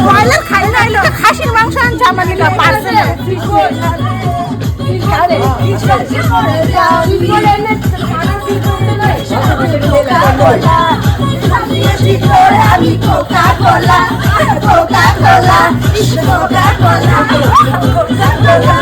Broiler খাই না, খাসির মাংস আনছে আমাকে পার্সেল। আমি Coca Cola Coca Cola Coca Cola Coca কোলা